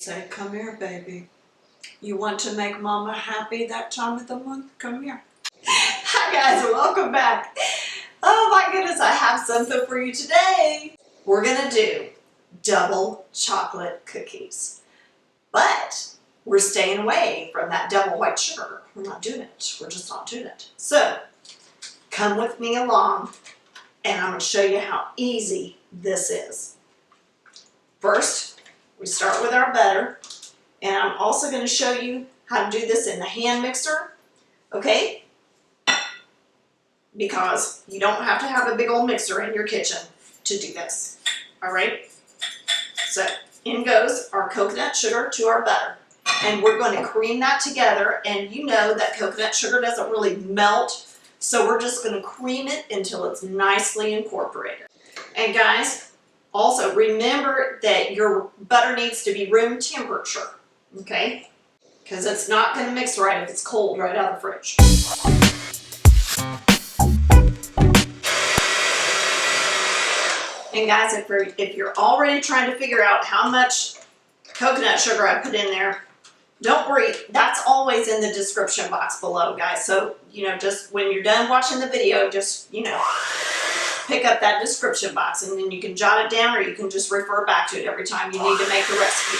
Say, come here, baby. You want to make mama happy that time of the month? Come here. Hi guys, welcome back. Oh my goodness, I have something for you today. We're gonna do double chocolate cookies. But we're staying away from that double white sugar. We're not doing it. We're just not doing it. So, come with me along and I'm gonna show you how easy this is. First, we start with our butter, and I'm also going to show you how to do this in the hand mixer, okay? Because you don't have to have a big old mixer in your kitchen to do this, all right? So in goes our coconut sugar to our butter, and we're going to cream that together, and you know that coconut sugar doesn't really melt, so we're just going to cream it until it's nicely incorporated. And guys, also, remember that your butter needs to be room temperature, okay? Because it's not going to mix right if it's cold right out of the fridge. And guys, if you're already trying to figure out how much coconut sugar I put in there, don't worry, that's always in the description box below, guys. So, just when you're done watching the video, just, pick up that description box and then you can jot it down or you can just refer back to it every time you need to make the recipe.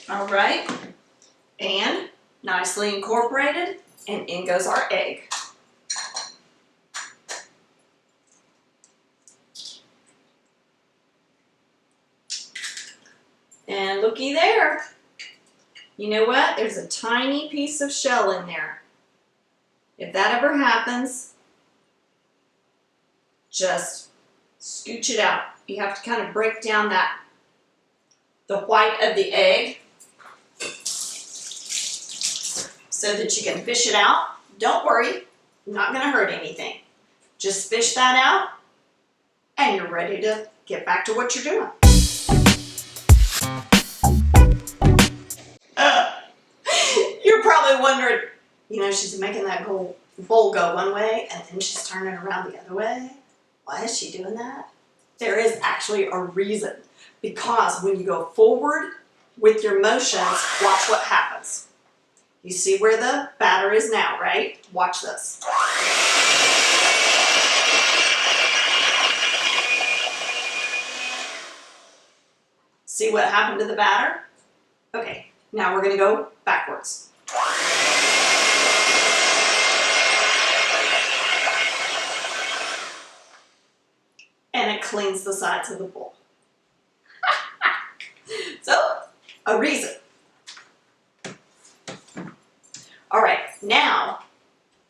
All right, and nicely incorporated, and in goes our egg. And looky there. You know what? There's a tiny piece of shell in there. If that ever happens, just scooch it out. You have to kind of break down the white of the egg so that you can fish it out. Don't worry, not going to hurt anything. Just fish that out and you're ready to get back to what you're doing. You're probably wondering, she's making that bowl go one way and then she's turning around the other way. Why is she doing that? There is actually a reason. Because when you go forward with your motions, watch what happens. You see where the batter is now, right? Watch this. See what happened to the batter? Okay, now we're going to go backwards. And it cleans the sides of the bowl. So, a reason. All right, now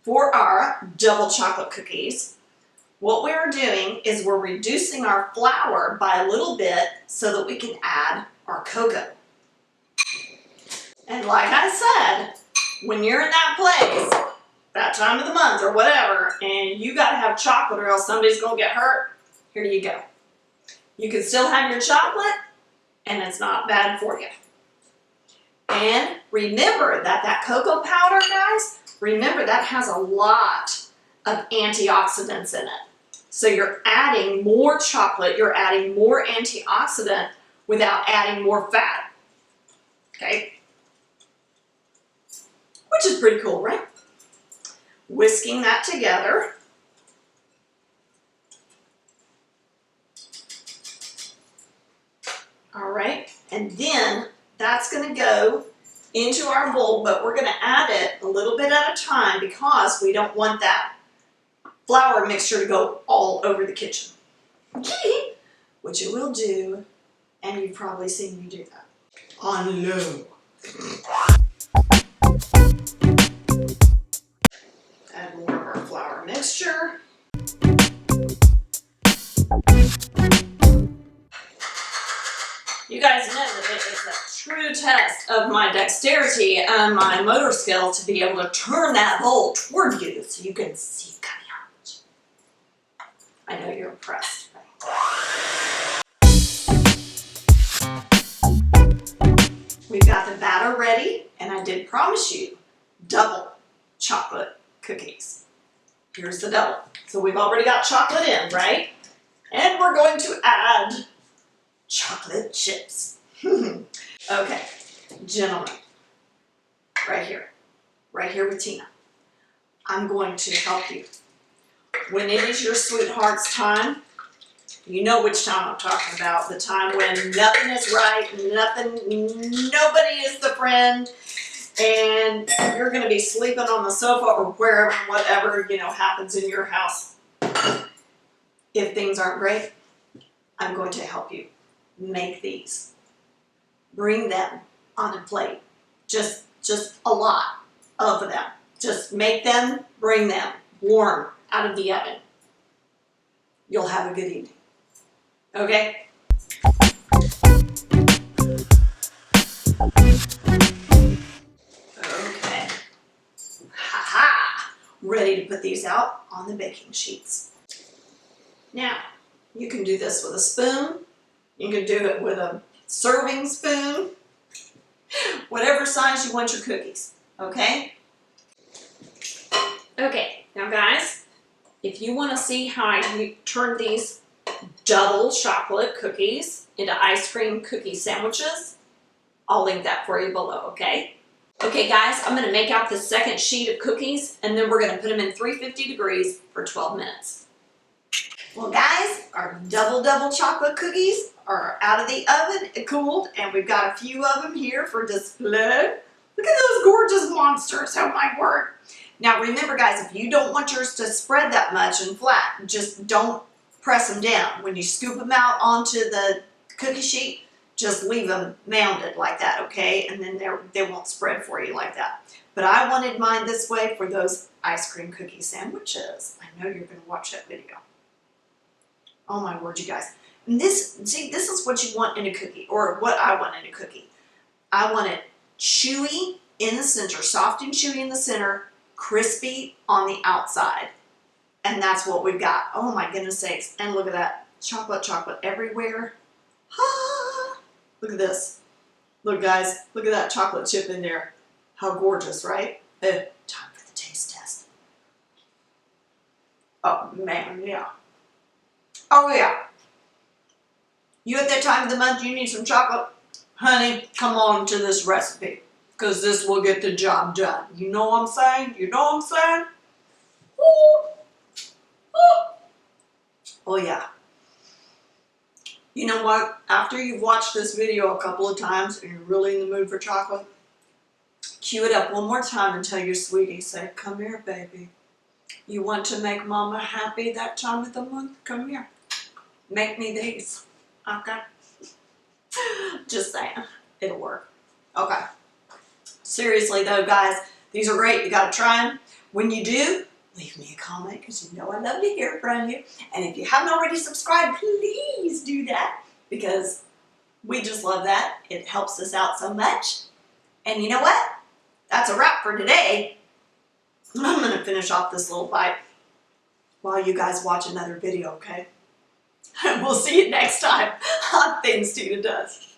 for our double chocolate cookies, what we're doing is we're reducing our flour by a little bit so that we can add our cocoa. And like I said, when you're in that place, that time of the month or whatever, and you gotta have chocolate or else somebody's gonna get hurt, here you go. You can still have your chocolate, and it's not bad for you. And remember that cocoa powder, guys, remember that has a lot of antioxidants in it. So you're adding more chocolate, you're adding more antioxidant without adding more fat. Okay? Which is pretty cool, right? Whisking that together. All right, and then that's going to go into our bowl, but we're going to add it a little bit at a time because we don't want that flour mixture to go all over the kitchen. Which it will do, and you've probably seen me do that. On low. Add more of our flour mixture. You guys know that it is a true test of my dexterity and my motor skill to be able to turn that bowl toward you so you can see it coming out. I know you're impressed. We've got the batter ready, and I did promise you double chocolate cookies. Here's the double. So we've already got chocolate in, right? And we're going to add chocolate chips. Okay, gentlemen, right here with Tina. I'm going to help you. When it is your sweetheart's time, you know which time I'm talking about. The time when nothing is right, nobody is the friend, and you're going to be sleeping on the sofa or wherever, whatever, happens in your house. If things aren't great, I'm going to help you make these. Bring them on a plate. Just a lot of them. Just make them, bring them warm out of the oven. You'll have a good evening. Okay? Okay. Ha-ha! Ready to put these out on the baking sheets. Now, you can do this with a spoon. You can do it with a serving spoon. Whatever size you want your cookies. Okay? Okay, now guys, if you want to see how I turn these double chocolate cookies into ice cream cookie sandwiches, I'll link that for you below, okay? Okay guys, I'm going to make out the second sheet of cookies and then we're going to put them in 350 degrees for 12 minutes. Well guys, our double chocolate cookies are out of the oven, cooled, and we've got a few of them here for display. Look at those gorgeous monsters, oh my word. Now remember guys, if you don't want yours to spread that much and flat, just don't press them down. When you scoop them out onto the cookie sheet, just leave them mounded like that, okay? And then they won't spread for you like that. But I wanted mine this way for those ice cream cookie sandwiches. I know you're going to watch that video. Oh my word, you guys. And this is what you want in a cookie, or what I want in a cookie. I want it chewy in the center, soft and chewy in the center, crispy on the outside. And that's what we've got. Oh my goodness sakes. And look at that. Chocolate everywhere. Ah, look at this. Look guys, look at that chocolate chip in there. How gorgeous, right? Time for the taste test. Oh man, yeah. Oh yeah. You at that time of the month, you need some chocolate? Honey, come on to this recipe. Because this will get the job done. You know what I'm saying? You know what I'm saying? Ooh. Ooh. Oh yeah. You know what? After you've watched this video a couple of times and you're really in the mood for chocolate, cue it up one more time and tell your sweetie, say, come here, baby. You want to make mama happy that time of the month? Come here. Make me these. Okay? Just saying. It'll work. Okay. Seriously though, guys, these are great. You got to try them. When you do, leave me a comment because you know I love to hear from you. And if you haven't already subscribed, please do that because we just love that. It helps us out so much. And you know what? That's a wrap for today. I'm going to finish off this little bite while you guys watch another video, okay? And we'll see you next time on Things Tina Does.